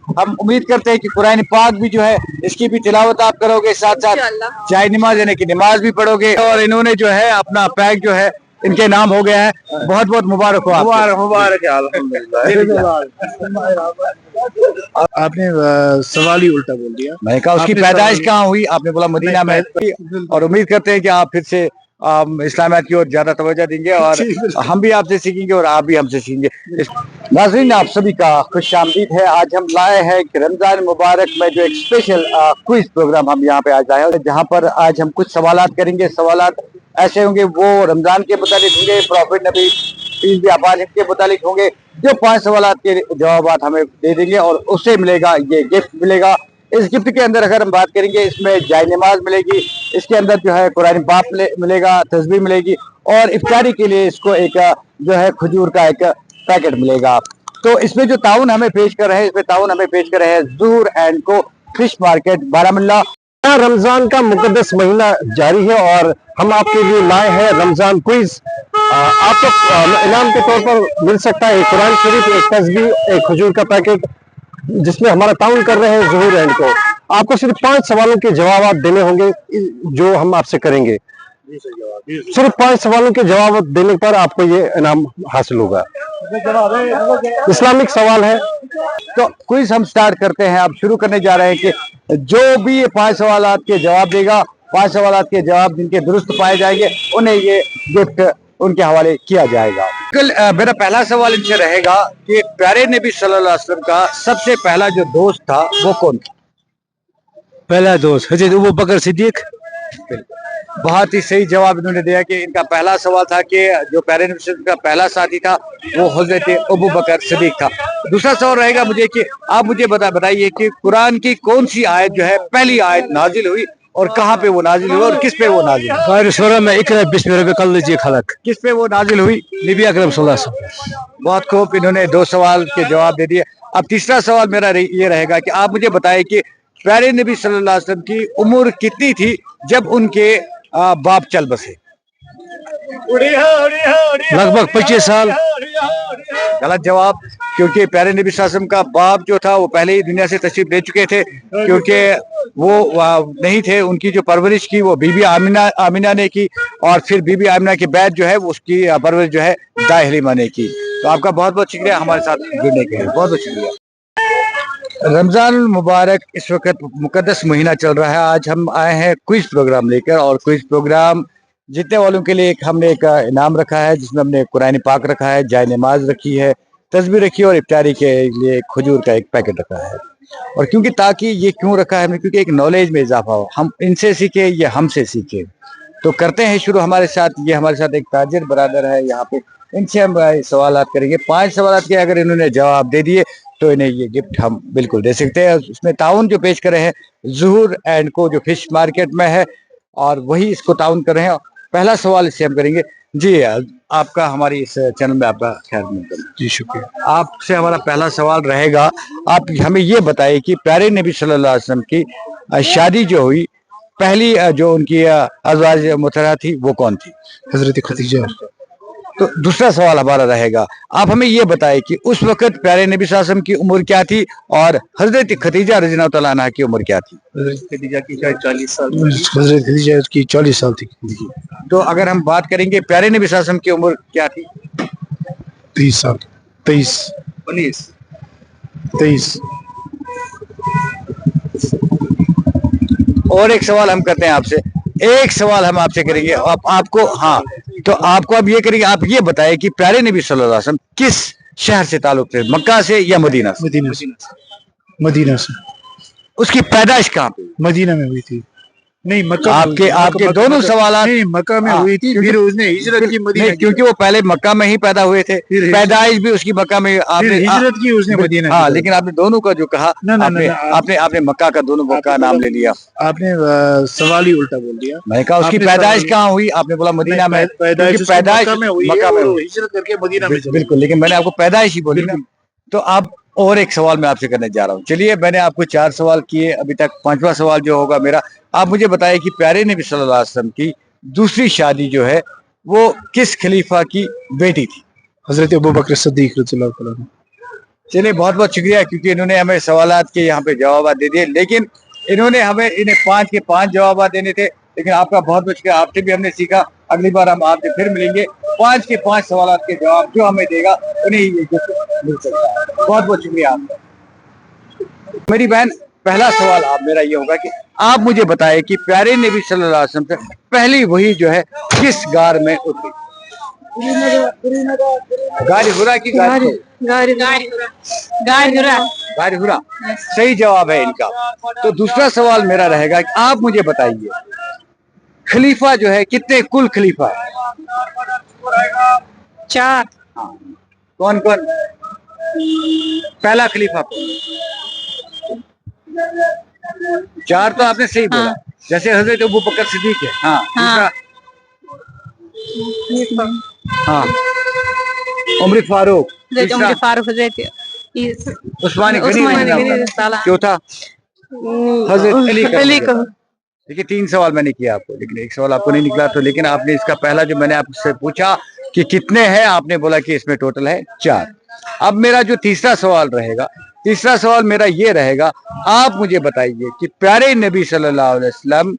हम उम्मीद करते हैं कि कुरान पाक भी जो है इसकी भी तिलावत आप करोगे, साथ साथ चाय नमाज यानी कि नमाज भी पढ़ोगे। और इन्होंने जो है अपना पैक जो है इनके नाम हो गया है। बहुत बहुत मुबारक हो आपको। मुबारक मुबारक है, अल्हम्दुलिल्लाह। आपने सवाल ही उल्टा बोल दिया। मैंने कहा उसकी पैदाइश कहाँ हुई, आपने बोला मदीना में। और उम्मीद करते हैं कि आप फिर से इस्लामियत की ओर ज्यादा तवज्जो देंगे और हम भी आपसे सीखेंगे और आप भी हमसे सीखेंगे। नाज़रीन, आप सभी का खुशामदीद है। आज हम लाए हैं कि रमजान मुबारक में जो एक स्पेशल क्विज प्रोग्राम हम यहाँ पे आज लाए हैं, जहाँ पर आज हम कुछ सवालात करेंगे। सवालात ऐसे होंगे वो रमजान के मुतालिक होंगे, प्रॉफिट नबी पीस भी आबाद के मुतालिक होंगे। जो 5 सवालात के जवाब हमें दे देंगे और उससे मिलेगा ये गिफ्ट मिलेगा। इस गिफ्ट के अंदर अगर हम बात करेंगे, इसमें जाय नमाज मिलेगी, इसके अंदर जो है कुरान पाक मिलेगा, तस्बीह मिलेगी और इफ्तारी के लिए इसको एक जो है खजूर का एक पैकेट मिलेगा। तो इसमें जो ताउन हमें पेश कर रहे हैं, इसमें ताउन हमें पेश कर रहे हैं ज़ुहूर एंड को फिश मार्केट बारामुल्ला। रमजान का मुकद्दस महीना जारी है और हम आपके लिए लाए हैं रमजान क्विज। आपको इनाम के तौर पर मिल सकता है एक कुरान शरीफ, एक तस्बीह, एक खजूर का पैकेट, जिसमें हमारा ताउन कर रहे हैं ज़ुहूर एंड को। आपको सिर्फ 5 सवालों के जवाब देने होंगे जो हम आपसे करेंगे। सिर्फ 5 सवालों के जवाब देने पर आपको ये इनाम हासिल होगा। इस्लामिक सवाल है। तो क्विज हम स्टार्ट करते हैं। अब शुरू करने जा रहे हैं कि जो भी ये 5 सवालात के जवाब देगा, 5 सवालात के जवाब जिनके दुरुस्त पाए जाएंगे, उन्हें ये गिफ्ट उनके हवाले किया जाएगा। कल मेरा पहला सवाल इनसे रहेगा कि प्यारे नबी सल्लल्लाहु अलैहि वसल्लम का सबसे पहला जो दोस्त था वो कौन था? पहला दोस्त हज़रत अबू बकर सिद्दीक। बहुत ही सही जवाब इन्होंने दिया कि इनका पहला सवाल था कि जो प्यारे नबी का पहला साथी था वो हजरत अबू बकर सिद्दीक था। दूसरा सवाल रहेगा मुझे कि आप मुझे बताइए कि कुरान की कौन सी आयत जो है पहली आयत नाजिल हुई और कहाँ पे वो नाजिल हुई और किस पे वो नाजिल हुई? सूरह में इक़रा बिस्मि रब्बिकल्लज़ी खलक़। किस पे वो नाजिल हुई? नबी अकरम सल्लल्लाहु अलैहि वसल्लम। बहुत खूब, इन्होंने 2 सवाल के जवाब दे दिए। अब तीसरा सवाल मेरा ये रहेगा कि आप मुझे बताएं कि प्यारे नबी सल्लल्लाहु अलैहि वसल्लम की उम्र कितनी थी जब उनके बाप चल बसे? लगभग 25 साल। गलत जवाब, क्योंकि प्यारे नबी सल्लल्लाहु अलैहि वसल्लम का बाप जो था वो पहले ही दुनिया से तशरीफ ले चुके थे, क्योंकि वो नहीं थे। उनकी जो परवरिश की वो बीबी आमिना ने की और फिर बीबी आमिना के बाद जो है उसकी परवरिश जो है दाई हलीमा ने की। तो आपका बहुत बहुत शुक्रिया हमारे साथ जुड़ने के लिए, बहुत बहुत शुक्रिया। रमजान मुबारक इस वक्त मुकद्दस महीना चल रहा है। आज हम आए हैं क्विज प्रोग्राम लेकर और क्विज प्रोग्राम जीतने वालों के लिए हमने एक इनाम रखा है, जिसमें हमने कुरान पाक रखा है, जाय नमाज रखी है, तस्बीह रखी है और इफ्तारी के लिए खजूर का एक पैकेट रखा है। और क्योंकि ताकि ये क्यों रखा है हमने, क्योंकि एक नॉलेज में इजाफा हो, हम इनसे सीखे ये हमसे सीखे। तो करते हैं शुरू हमारे साथ। ये हमारे साथ एक ताजिर बरादर है यहाँ पे, इनसे हम सवाल करेंगे। 5 सवाल के अगर इन्होंने जवाब दे दिए तो इन्हें ये गिफ्ट हम बिल्कुल दे सकते हैं। उसमें ताउन जो पेश करे हैं ज़ुहूर एंड को, जो फिश मार्केट में है, और वही इसको ताउन कर रहे हैं। पहला सवाल इससे हम करेंगे। जी, आपका हमारी इस चैनल में आपका खैर मकदम। जी शुक्रिया। आपसे हमारा पहला सवाल रहेगा, आप हमें ये बताइए कि प्यारे नबी सल्लल्लाहु अलैहि वसल्लम की शादी जो हुई, पहली जो उनकी अज़वाज मुतहरा थी वो कौन थी? हजरत खदीजा। तो दूसरा सवाल हमारा रहेगा, आप हमें ये बताएं कि उस वक्त प्यारे नबी सल्लल्लाहु अलैहि वसल्लम की उम्र क्या थी और हजरत खदीजा रज़ियल्लाहु तआला अन्हा की उम्र क्या थी? हजरत खदीजा की शायद 40 साल। हजरत खदीजा की 40 साल थी। तो अगर हम बात करेंगे प्यारे नबी सल्लल्लाहु अलैहि वसल्लम की उम्र क्या थी? 30 साल। 23 23। और एक सवाल हम करते हैं आपसे, एक सवाल हम आपसे करेंगे आपको, हाँ, तो आपको अब ये करेंगे, आप ये बताएं कि प्यारे नबी सल्लल्लाहु अलैहि वसल्लम किस शहर से ताल्लुक थे, मक्का से या मदीना से? मदीना से। उसकी पैदाइश कहाँ पे? मदीना में हुई थी। नहीं, मक्का। आपके दोनों सवाल मक्का में हुई थी, फिर उसने हिजरत की मदीना। क्योंकि वो पहले मक्का में ही पैदा हुए थे, पैदाइश भी उसकी मक्का में, आपने हिजरत की उसने मदीना। हाँ, लेकिन आपने दोनों का जो कहा, आपने मक्का का दोनों का नाम ले लिया। आपने सवाल ही उल्टा बोल दिया। मैंने कहा उसकी पैदाइश कहाँ हुई, आपने बोला मदीना में। पैदाइश में हुई, मक्का में हिजरत करके मदीना में। बिल्कुल, लेकिन मैंने आपको पैदाइश ही बोली ना। तो आप और एक सवाल मैं आपसे करने जा रहा हूँ। चलिए, मैंने आपको 4 सवाल किए, अभी तक 5वां सवाल जो होगा मेरा, आप मुझे बताइए कि प्यारे नबी सल्लल्लाहु अलैहि वसल्लम की दूसरी शादी जो है वो किस खलीफा की बेटी थी? हजरत अबू बकर सिद्दीक रज़ियल्लाहु अन्हु। चलिए, बहुत बहुत शुक्रिया, क्योंकि इन्होंने हमें सवालात के यहाँ पे जवाब दे दिए, लेकिन इन्हें 5 के 5 जवाब देने थे, लेकिन आपका बहुत बहुत शुक्रिया, आपसे भी हमने सीखा। अगली बार हम आपसे फिर मिलेंगे, 5 के 5 सवालात के जवाब जो हमें देगा उन्हें ही ये गिफ्ट मिल सकता है। बहुत बहुत शुक्रिया आपका। मेरी बहन, पहला सवाल आप मेरा ये होगा कि आप मुझे बताएं कि प्यारे नबी सल्लल्लाहु अलैहि वसल्लम से पहली वही जो है किस गार में उतरी? गार हुरा की गार हुरा सही जवाब है इनका। तो दूसरा सवाल मेरा रहेगा कि आप मुझे बताइए, खलीफा जो है कितने कुल खलीफा है? 4। कौन कौन? पहला खलीफा कौन? 4 तो आपने सही बोला। जैसे हजरत अबू बकर सिद्दीक है। हाँ, दूसरा? हाँ, उमर फारूक। तीसरा? उस्मान गनी। चौथा? हजरत अली का। देखिए, 3 सवाल मैंने किया आपको, लेकिन एक सवाल आपको नहीं निकला। तो लेकिन आपने इसका पहला जो मैंने आपसे पूछा कि कितने हैं, आपने बोला कि इसमें टोटल है 4। अब मेरा जो तीसरा सवाल रहेगा, तीसरा सवाल मेरा ये रहेगा, आप मुझे बताइए कि प्यारे नबी सल्लल्लाहु अलैहि वसल्लम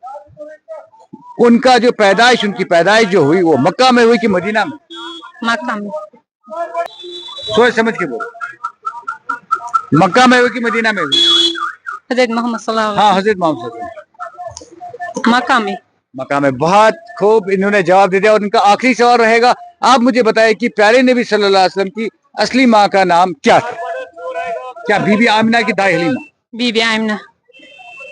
उनका जो पैदाइश, उनकी पैदाइश जो हुई वो मक्का में हुई कि मदीना में? मक्का में। सोच समझ के बोलो, मक्का में हुई कि मदीना में हुई? हजरत मोहम्मद सल्लल्लाहु अलैहि हाँ, हजरत मोहम्मद वसल्लम मक्का में। मक्का में। बहुत खूब, इन्होंने जवाब दे दिया। और इनका आखिरी सवाल रहेगा, आप मुझे बताएं कि प्यारे नबी सल्लल्लाहु अलैहि वसल्लम की असली माँ का नाम क्या था? क्या बीबी आमिना की दाई हलीमा? बीबी आमिना।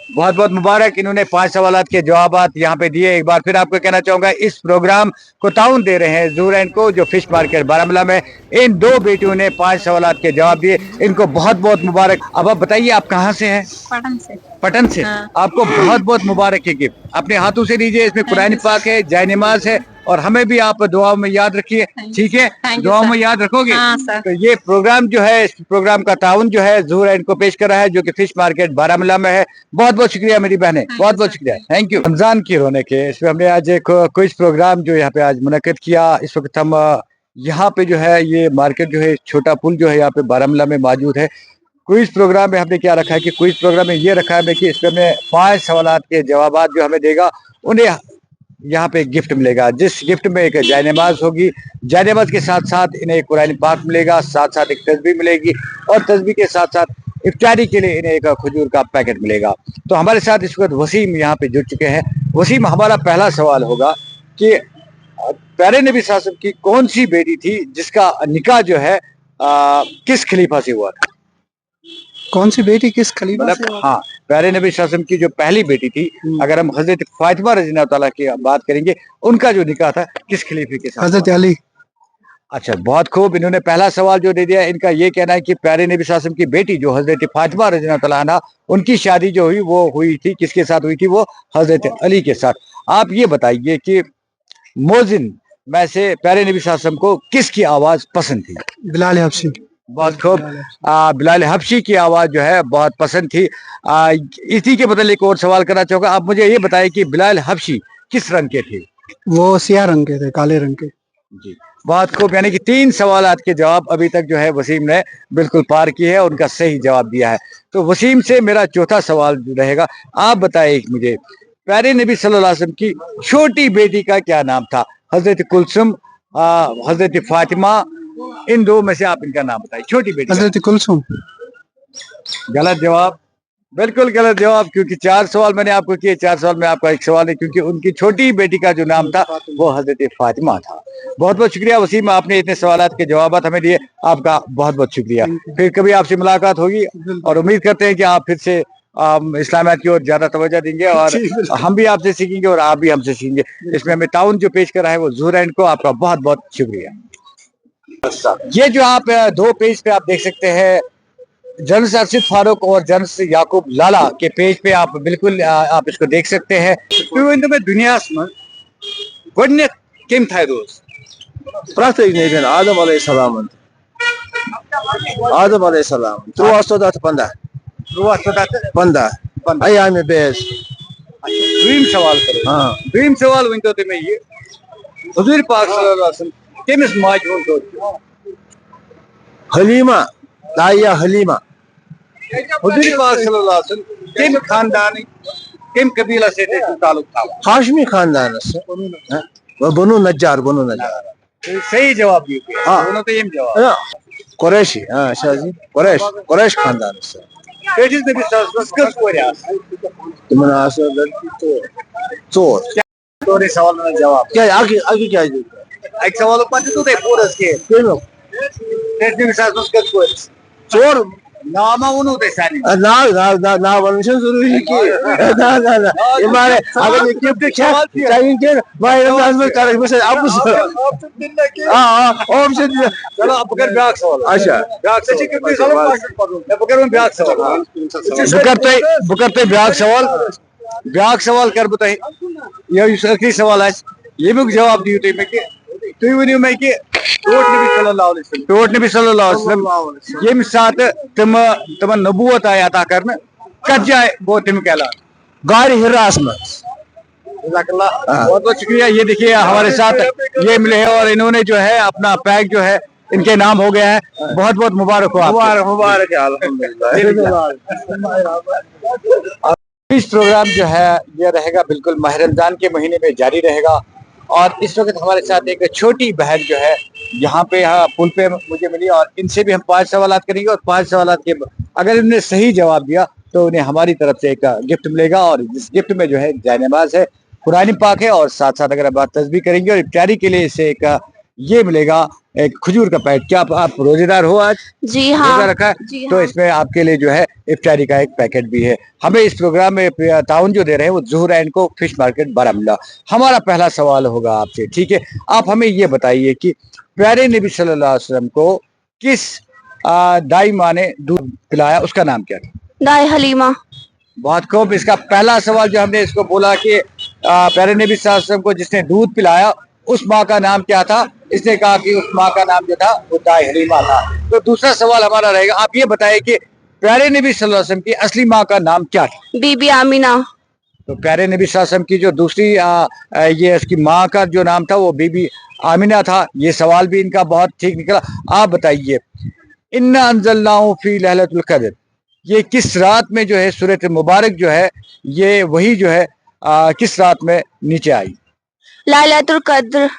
बहुत बहुत मुबारक, इन्होंने 5 सवालात के जवाब यहाँ पे दिए। एक बार फिर आपको कहना चाहूंगा, इस प्रोग्राम को ताउन दे रहे हैं ज़हूर एंड को, जो फिश मार्केट बारामूला में। इन 2 बेटियों ने 5 सवालात के जवाब दिए, इनको बहुत बहुत मुबारक। अब आप बताइए, आप कहाँ से हैं? पटन से। पटन से। हाँ। आपको बहुत बहुत मुबारक है गिफ्ट, अपने हाथों से लीजिए। इसमें कुरान पाक है, जय नमाज है, और हमें भी आप दुआओं में याद रखिए, ठीक है? दुआओं में याद रखोगे? हाँ, सर। तो ये प्रोग्राम जो है, इस प्रोग्राम का ताउन जो है ज़हूर एंड को पेश कर रहा है, जो कि फिश मार्केट बारामूला में है। बहुत बहुत शुक्रिया मेरी बहनें, बहुत बहुत शुक्रिया, थैंक यू। रमजान की रौनक है, इसमें हमने आज एक क्विज प्रोग्राम जो यहाँ पे आज मुनक्किद किया। इस वक्त हम यहाँ पे जो है, ये मार्केट जो है, छोटा पुल जो है यहाँ पे बारामूला में मौजूद है। क्विज प्रोग्राम में हमने क्या रखा है कि क्विज प्रोग्राम में ये रखा है कि इसमें हमें 5 सवालात के जवाब जो हमें देगा, उन्हें यहाँ पे गिफ्ट मिलेगा, जिस गिफ्ट में एक जायनमाज होगी, जायनमाज के साथ साथ इन्हें एक कुरान पाक मिलेगा, साथ साथ एक तस्बीह मिलेगी, और तस्बीह के साथ साथ इफ्तारी के लिए इन्हें एक खजूर का पैकेट मिलेगा। तो हमारे साथ इस वक्त वसीम यहाँ पे जुड़ चुके हैं। वसीम, हमारा पहला सवाल होगा कि प्यारे नबी सल्लल्लाहु अलैहि वसल्लम की कौन सी बेटी थी जिसका निकाह जो है किस खलीफा से हुआ था? कौन सी बेटी किस खलीफा से? हाँ, प्यारे नबी सल्लल्लाहु अलैहि वसल्लम की जो पहली बेटी थी, अगर हम हजरत फातिमा रज़ियल्लाहु ताला की बात करेंगे, उनका जो निकाह था किस खलीफे के साथ? हजरत अली। अच्छा, बहुत खूब, इन्होंने पहला सवाल जो दे दिया। इनका ये कहना है कि प्यारे नबी सल्लल्लाहु अलैहि वसल्लम की बेटी जो हजरत फातिमा रज़ियल्लाहु ताला अन्हा, उनकी शादी जो हुई वो हुई थी किसके साथ हुई थी? वो हजरत अली के साथ। आप ये बताइए कि मोजिन में से प्यारे नबी सल्लल्लाहु अलैहि वसल्लम को किसकी आवाज पसंद थी? बिलाल हबशी। बहुत खूब, बिलाल हबशी की आवाज जो है बहुत पसंद थी। इसी के बदले एक और सवाल करना चाहूंगा, आप मुझे ये बताएं कि बिलाल हबशी किस रंग के थे? वो सियाह रंग के थे, काले रंग के। जी, बहुत खूब, यानी कि 3 सवालात के जवाब अभी तक जो है वसीम ने बिल्कुल पार किए हैं, उनका सही जवाब दिया है। तो वसीम से मेरा चौथा सवाल रहेगा, आप बताएं मुझे, प्यारे नबी सल्लल्लाहु अलैहि वसल्लम की छोटी बेटी का क्या नाम था? हजरत कुलसुम, हजरत फातिमा, इन 2 में से आप इनका नाम बताइए, छोटी बेटी। हजरत कुलसुम। गलत जवाब, बिल्कुल गलत जवाब, क्योंकि 4 सवाल मैंने आपको किए, 4 सवाल में आपका एक सवाल है, क्योंकि उनकी छोटी बेटी का जो नाम था वो हजरत फातिमा था। बहुत बहुत शुक्रिया वसीम, आपने इतने सवालात के जवाब हमें दिए, आपका बहुत बहुत शुक्रिया। फिर कभी आपसे मुलाकात होगी, और उम्मीद करते हैं कि आप फिर से इस्लामियात की ओर ज्यादा तवज्जो देंगे, और हम भी आपसे सीखेंगे और आप भी हमसे सीखेंगे। इसमें हमें ताउन जो पेश करा है वो ज़हूर एंड को, आपका बहुत बहुत शुक्रिया। ये जो आप 2 पेज पे आप देख सकते हैं, जनरल अरशद फारूक और जनरल याकूब लाला के पेज पे आप बिल्कुल आप इसको देख सकते हैं। दुनिया में किम था रोज आदम अलैहिस्सलाम त्रुवास्तोदात पंदा अयाम बेस। ड्रीम सवाल करो। हाँ, ड्रीम सवाल वहीं तो मैं ये हुजूर पाक सल्लल्लाहु अलैहि वसल्लम केमिस माज हो तो हलीमा दाइया हलीमा हुजूर पाक सल्लल्लाहु अलैहि वसल्लम किन खानदान किन कबीला से थे ताल्लुक था? हाशमी खानदान से व बनु नज्जार तो सही जवाब दिए। हाँ। दोनों तो ये जवाब। कुरैशी शाहजी कुरैश खानदान से Pēc nebija tās skats korjās. तुमने आशा लड़की तो चोर Tore सवाल में जवाब। क्या आगे आगे क्या है एक सवाल ऊपर तो दे पूरा के। क्यों Pēc nebija tās skats korjās. चोर नामा उन्हों दे सानी। ना वंशन जरूरी है कि ना ये मारे अगर ये क्यों के चाहिए कि भाई रमजान में कर में अब ऑप्शन चलो अब कर ब्याक सवाल। अच्छा ब्याक सवाल कितने सवाल मैं पकड़ में ब्याक सवाल। बुकरते ब्याक सवाल कर बताई। ये आखिरी सवाल है। ये भी जवाब दियो तो मैं के तो ये मैं के टोट नबी सल्लल्लाहु अलैहि वसल्लम ये साथ तम नबूवत आया अता करने कत जाए वो तुम कहला गार हिरास में बहुत बहुत शुक्रिया। ये देखिए हमारे साथ ये मिले हैं और इन्होंने जो है अपना पैक जो है इनके नाम हो गया है। बहुत बहुत मुबारक हो आपको। मुबारक है अल्हम्दुलिल्लाह। इस प्रोग्राम जो है ये रहेगा बिल्कुल माह रमजान के महीने में जारी रहेगा। और इस वक्त हमारे साथ एक छोटी बहन जो है यहाँ पुल पे मुझे मिली और इनसे भी हम 5 सवाल करेंगे और 5 सवाल के अगर इन्होंने सही जवाब दिया तो उन्हें हमारी तरफ से एक गिफ्ट मिलेगा। और इस गिफ्ट में जो है जायनमाज है, कुरान पाक है और साथ साथ अगर बात तस्बीह करेंगे और इफ्तारी के लिए इसे एक ये मिलेगा एक खजूर का पैकेट। क्या आप रोजेदार हो आज? जी हाँ। रोजा रखा है तो इसमें आपके लिए जो है इफ्तारी का एक पैकेट भी है। हमें इस प्रोग्राम में ताउन जो दे रहे हैं वो ज़ुहर एंड को फिश मार्केट बारामूला। हमारा पहला सवाल होगा आपसे, ठीक है? आप हमें ये बताइए कि प्यारे नबी सल्लल्लाहु अलैहि वसल्लम को किस दाई माँ ने दूध पिलाया, उसका नाम क्या था? दाई हलीमा। बहुत खूब। इसका पहला सवाल जो हमने इसको बोला कि प्यारे नबी सल्लल्लाहु अलैहि वसल्लम को जिसने दूध पिलाया उस माँ का नाम क्या था? इसने कहा कि उस माँ का नाम जो था वो दाई हलीमा था। तो दूसरा सवाल हमारा रहेगा, आप ये बताइए कि प्यारे नबी सल्लल्लाहु अलैहि वसल्लम की असली माँ का नाम क्या था? बीबी आमीना। तो प्यारे नबी सल्लल्लाहु अलैहि वसल्लम की जो दूसरी ये उसकी माँ का जो नाम था वो बीबी आमिना था। ये सवाल भी इनका बहुत ठीक निकला। आप बताइए इन्ना अंज़लनाहु फी लैलतुल क़द्र, ये किस रात में जो है सूरत मुबारक जो है ये वही जो है किस रात में नीचे आई? लैलतुल क़द्र।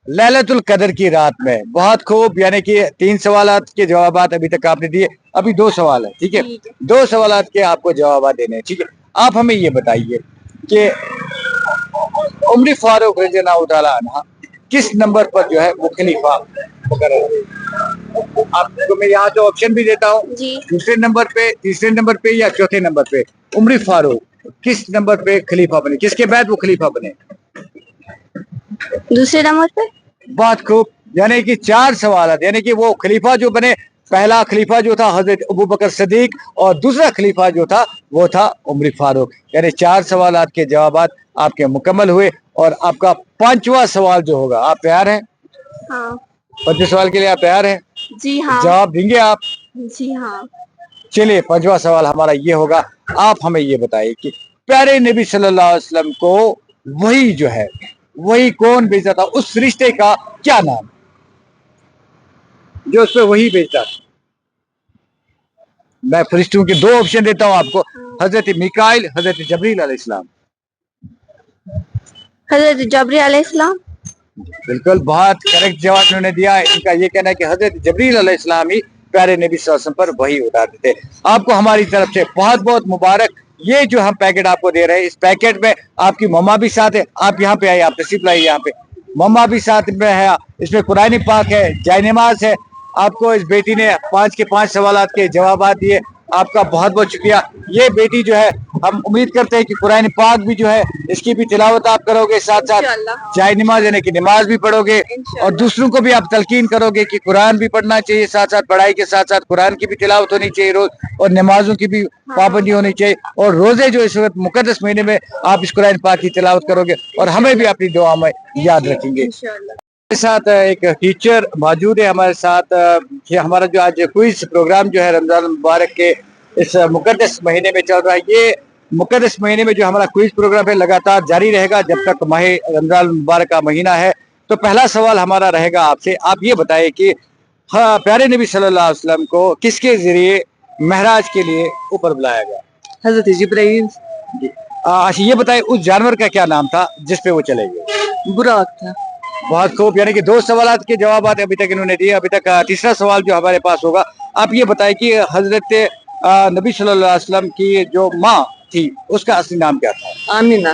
लैलतुल क़द्र की रात में। बहुत खूब। यानी कि 3 सवालात के जवाब अभी तक आपने दिए, अभी 2 सवाल है, ठीक है? 2 सवालात के आपको जवाब देने हैं, ठीक है? आप हमें ये बताइए कि उमर फारूक रज़ियल्लाहु ताला अन्हा किस नंबर पर जो है वो खलीफा आपको मैं यहाँ जो ऑप्शन भी देता हूँ, दूसरे नंबर पे, तीसरे नंबर पे या चौथे नंबर पे उमर फारूक किस नंबर पे खलीफा बने, किसके बाद वो खलीफा बने? दूसरे नंबर पे। बहुत खूब। यानी कि 4 सवाल, यानी कि वो खलीफा जो बने, पहला खलीफा जो था हजरत अबू बकर सिद्दीक और दूसरा खलीफा जो था वो था उमर फारूक। यानी 4 सवाल के जवाब आपके मुकम्मल हुए और आपका 5वां सवाल जो होगा, आप तैयार हैं? हाँ। 5वें सवाल के लिए आप तैयार हैं? जी हाँ। जवाब देंगे आप? जी हाँ। चलिए 5वां सवाल हमारा ये होगा, आप हमें ये बताइए कि प्यारे नबी सल्लल्लाहु अलैहि वसल्लम को वही जो है वही कौन भेजता था, उस रिश्ते का क्या नाम जो उस पर वही भेजता था? मैं फरिश्तों के 2 ऑप्शन देता हूं आपको, हजरत मिकाइल, हजरत जबरील अलैहिस्सलाम। हजरत जबरील अलैहिस्सलाम। बिल्कुल, बहुत करेक्ट जवाब उन्होंने दिया। इनका ये कहना है कि हजरत जबरील अलैहिस्सलाम ही प्यारे नबी सल्लल्लाहु अलैहि वसल्लम पर वही उतारते थे। आपको हमारी तरफ से बहुत बहुत मुबारक। ये जो हम पैकेट आपको दे रहे हैं, इस पैकेट में आपकी मम्मा भी साथ है। आप यहाँ पे आइए, आप तशरीफ लाइए यहाँ पे, मम्मा भी साथ में है। इसमें कुरान पाक है, जायनमाज है। आपको इस बेटी ने 5 के 5 सवाल के जवाब दिए। आपका बहुत बहुत शुक्रिया। ये बेटी जो है हम उम्मीद करते हैं कि कुरान पाक भी जो है इसकी भी तिलावत आप करोगे, साथ साथ जाय नमाज यानी कि नमाज भी पढ़ोगे और दूसरों को भी आप तलकीन करोगे कि कुरान भी पढ़ना चाहिए, साथ साथ पढ़ाई के साथ साथ कुरान की भी तिलावत होनी चाहिए रोज और नमाजों की भी पाबंदी होनी चाहिए। और रोजे जो इस वक्त मुकद्दस महीने में आप इस कुरान पाक की तिलावत करोगे और हमें भी अपनी दुआ में याद रखेंगे। हमारे साथ एक टीचर मौजूद है हमारे साथ। ये हमारा जो आज क्विज प्रोग्राम जो है रमजान मुबारक के इस मुकद्दस महीने में चल रहा है। ये मुकद्दस महीने में जो हमारा क्विज प्रोग्राम है लगातार जारी रहेगा जब तक माह रमजान मुबारक का महीना है। तो पहला सवाल हमारा रहेगा आपसे, आप ये बताएं कि हाँ, प्यारे नबी सल्लल्लाहु अलैहि वसल्लम को किसके जरिए महराज के लिए ऊपर बुलाया गया? हजरत जिब्राइल। अच्छा ये बताइए उस जानवर का क्या नाम था जिस पे वो चले गए? बुराक था। बहुत खूब, यानी कि दो सवाल के जवाब अभी तक इन्होंने दिए। अभी तक तीसरा सवाल जो हमारे पास होगा, आप ये बताइए कि हजरत नबी सल्लल्लाहु अलैहि वसल्लम की जो माँ थी उसका असली नाम क्या था? आमीना।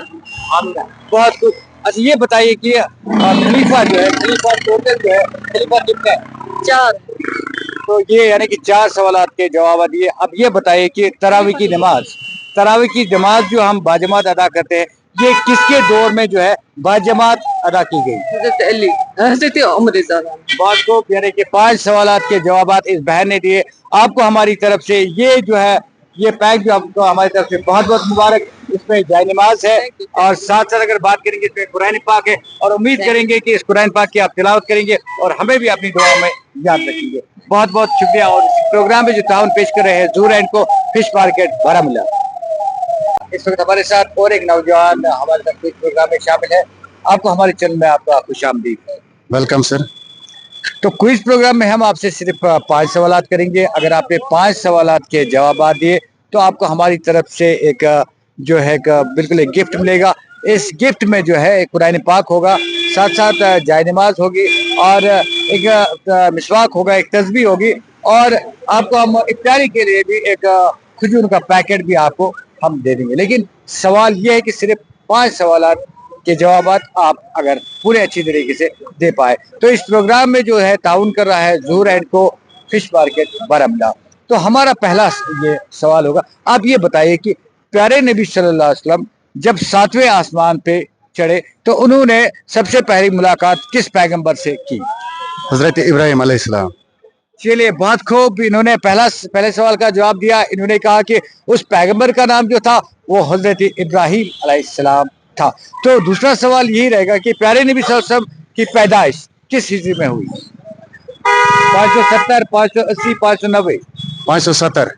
आमिना। बहुत खूब। अच्छा ये बताइए कि खलीफा जो है, खलीफा टोटल जो है, खलीफा कितने हैं? 4। तो ये यानी कि 4 सवाल के जवाब दिए। अब ये बताइए कि तरावी की नमाज जो हम बाजमात अदा करते हैं, ये किसके दौर में जो है बाजमात अदा की गई? हजरत अली, हजरत उमर ज़ारा। बात को यानी कि 5 सवाल के जवाब इस बहन ने दिए। आपको हमारी तरफ से ये जो है ये पैक जो आपको हमारी तरफ से बहुत बहुत मुबारक। इसमें जाय नमाज है और साथ साथ अगर बात करेंगे इसमें कुरान पाक है, और उम्मीद करेंगे कि इस कुरान पाक की आप तिलावत करेंगे और हमें भी अपनी दुआ में याद रखेंगे। बहुत बहुत शुक्रिया। और इस प्रोग्राम में जो ताउन पेश कर रहे हैं ज़ूर एंड को फिश मार्केट बारामूला। इस वक्त हमारे साथ और एक नौजवान हमारे साथ इस प्रोग्राम में शामिल है। आपको हमारे चैनल में आपका खुशामदीद। Welcome sir. तो क्विज प्रोग्राम में हम आपसे सिर्फ 5 सवालात करेंगे। अगर आपने 5 सवालात के जवाब दिए तो आपको हमारी तरफ से एक जो है एक बिल्कुल एक गिफ्ट मिलेगा। इस गिफ्ट में जो है एक कुरान पाक होगा, साथ साथ जाय नमाज होगी और एक मिसवाक होगा, एक तस्बीह होगी, और आपको हम इफ्तारी के लिए भी एक खजूर का पैकेट भी आपको हम दे देंगे। लेकिन सवाल ये है कि सिर्फ 5 सवालात के जवाब आप अगर पूरे अच्छी तरीके से दे पाए। तो इस प्रोग्राम में जो है ताउन कर रहा है ज़ूर एंड को फिश मार्केट बारामूला। तो हमारा पहला ये सवाल होगा, आप ये बताइए कि प्यारे नबी सल्लल्लाहु अलैहि वसल्लम जब 7वें आसमान पे चढ़े तो उन्होंने सबसे पहली मुलाकात किस पैगंबर से की? हजरत इब्राहिम अलैहिस्सलाम। चलिए बहुत खूब, इन्होंने पहले सवाल का जवाब दिया। इन्होंने कहा कि उस पैगंबर का नाम जो था वो हजरत इब्राहिम अलैहिस्सलाम था। तो दूसरा सवाल यही रहेगा कि प्यारे नबी सल्लल्लाहु अलैहि वसल्लम की पैदाइश किस हिजरी में हुई? 570, 580, 590? 570।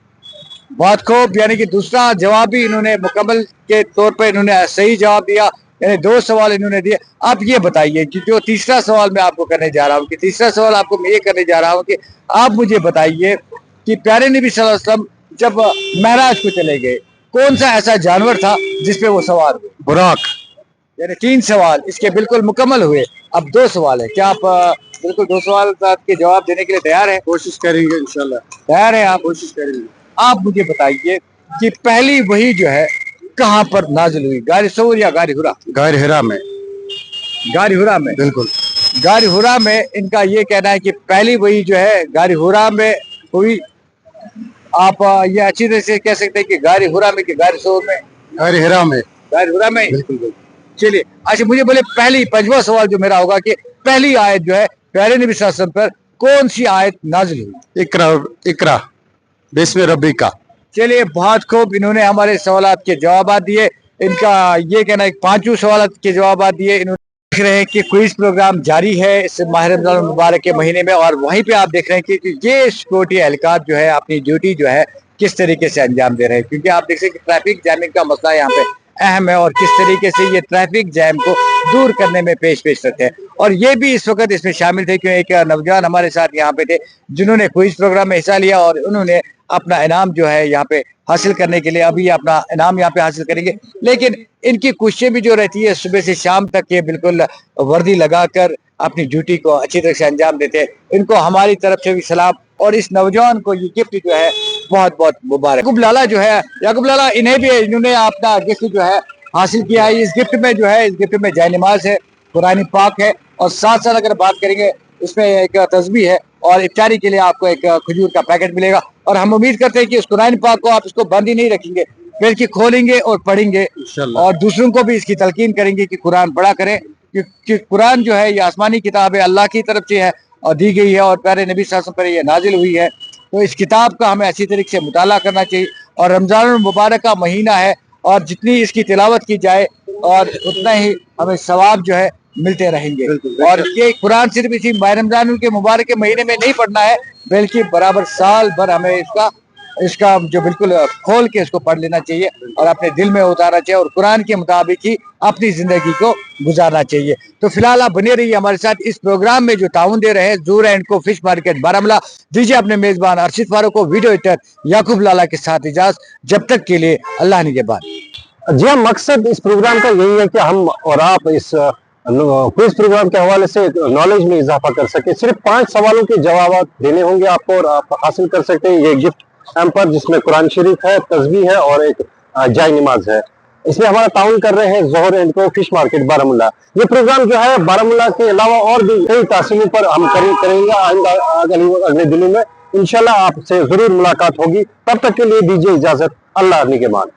बहुत खूब, यानी कि दूसरा जवाब भी इन्होंने मुकम्मल के तौर पर इन्होंने सही जवाब दिया। यानी 2 सवाल इन्होंने दिए। आप ये बताइए कि जो तीसरा सवाल मैं आपको करने जा रहा हूँ, कि तीसरा सवाल आपको मैं ये करने जा रहा हूँ कि आप मुझे बताइए कि प्यारे नबी सल्लल्लाहु अलैहि वसल्लम जब महराज को चले गए, कौन सा ऐसा जानवर था जिसपे वो सवार हुए? बुराक। यानी 3 सवाल इसके बिल्कुल मुकम्मल हुए। अब 2 सवाल है, क्या आप बिल्कुल 2 सवाल के जवाब देने के लिए तैयार हैं? कोशिश करेंगे इंशाल्लाह। तैयार हैं आप? कोशिश करेंगे। आप मुझे बताइए कि पहली वही जो है कहाँ पर नाजिल हुई, गार सऊर या गार हिरा? गार हिरा में। गार हिरा में, बिल्कुल। गार हिरा में इनका ये कहना है कि पहली वही जो है गार हिरा में हुई। आप ये अच्छी तरह से कह सकते हैं कि गार हिरा में कि गार सऊर में? गार हिरा में। गार हिरा में। बिल्कुल बिल्कुल। चलिए, अच्छा मुझे बोले पहली, 5वां सवाल जो मेरा होगा कि पहली आयत जो है प्यारे नबी सल्लल्लाहु अलैहि वसल्लम पर कौन सी आयत नाजिल हुई? इकरा। इकरा बिस्म रब्बिका। चलिए बहुत खूब, इन्होंने हमारे सवालात के जवाब दिए। इनका ये कहना है 5 सवाल के जवाब दिए। इन्होंने देख रहे हैं कि क्विज प्रोग्राम जारी है इस माह रमजान मुबारक के महीने में, और वहीं पे आप देख रहे हैं कि ये सिक्योरिटी एहलकार जो है अपनी ड्यूटी जो है किस तरीके से अंजाम दे रहे हैं। क्योंकि आप देख सकते हैं ट्रैफिक जैमिंग का मसला यहाँ पे अहम है, और किस तरीके से ये ट्रैफिक जैम को दूर करने में पेश रहते हैं। और ये भी इस वक्त इसमें शामिल थे क्योंकि एक नौजवान हमारे साथ यहाँ पे थे जिन्होंने क्विज प्रोग्राम में हिस्सा लिया और उन्होंने अपना इनाम जो है यहाँ पे हासिल करने के लिए अभी अपना इनाम यहाँ पे हासिल करेंगे। लेकिन इनकी कोशिशें भी जो रहती है सुबह से शाम तक ये बिल्कुल वर्दी लगाकर अपनी ड्यूटी को अच्छी तरह से अंजाम देते हैं। इनको हमारी तरफ से भी सलाम, और इस नौजवान को ये गिफ्ट जो है बहुत बहुत मुबारक। याकूब लाला जो है, याकूब लाला इन्हें भी इन्होंने अपना गिफ्ट जो है हासिल किया है। इस गिफ्ट में जो है, इस गिफ्ट में जाय नमाज है, कुरान पाक है, और साथ साथ अगर बात करेंगे इसमें एक तस्बीह है, और इफ्तारी के लिए आपको एक खजूर का पैकेट मिलेगा। और हम उम्मीद करते हैं कि इस कुरान पाक को आप इसको बंद ही नहीं रखेंगे, बल्कि खोलेंगे और पढ़ेंगे और दूसरों को भी इसकी तलकीन करेंगे कि कुरान पढ़ा करें। क्योंकि कुरान जो है ये आसमानी किताब है, अल्लाह की तरफ से है और दी गई है, और प्यारे नबी सल्लल्लाहु अलैहि वसल्लम पर ये नाजिल हुई है। तो इस किताब का हमें अच्छी तरीके से मुताला करना चाहिए। और रमजान मुबारक का महीना है, और जितनी इसकी तिलावत की जाए और उतना ही हमें सवाब जो है मिलते रहेंगे। और ये कुरान सिर्फ इसी माह रमजान के मुबारक के महीने में नहीं पढ़ना है, बल्कि बराबर साल भर हमें इसका जो बिल्कुल खोल के इसको पढ़ लेना चाहिए और अपने दिल में उतारना चाहिए, और कुरान के मुताबिक ही अपनी जिंदगी को गुजारना चाहिए। तो फिलहाल आप बने रहिए हमारे साथ। इस प्रोग्राम में जो ताउन दे रहे हैं ज़ोहरा एंड को फिश मार्केट बारामूला। दीजिए अपने मेजबान अरशद फारूक को, वीडियो एडिटर याकूब लाला के साथ इजाजत। जब तक के लिए अल्लाह निगहबान। जी हाँ, मकसद इस प्रोग्राम का यही है कि हम और आप इस क्विज प्रोग्राम के हवाले से नॉलेज में इजाफा कर सके। सिर्फ 5 सवालों के जवाब देने होंगे आपको और आप हासिल कर सकते हैं ये गिफ्ट हैम्पर, जिसमें कुरान शरीफ है, तस्बीह है और एक जाय नमाज है। इसमें हमारा ताउन कर रहे हैं ज़ोहरा एंड को फिश मार्केट बारामूला। ये प्रोग्राम जो है बारामूला के अलावा और भी कई तहसीलों पर हम करेंगे अगले दिनों में। इंशाल्लाह आपसे जरूर मुलाकात होगी। तब तक के लिए दीजिए इजाजत। अल्लाह निगहबान।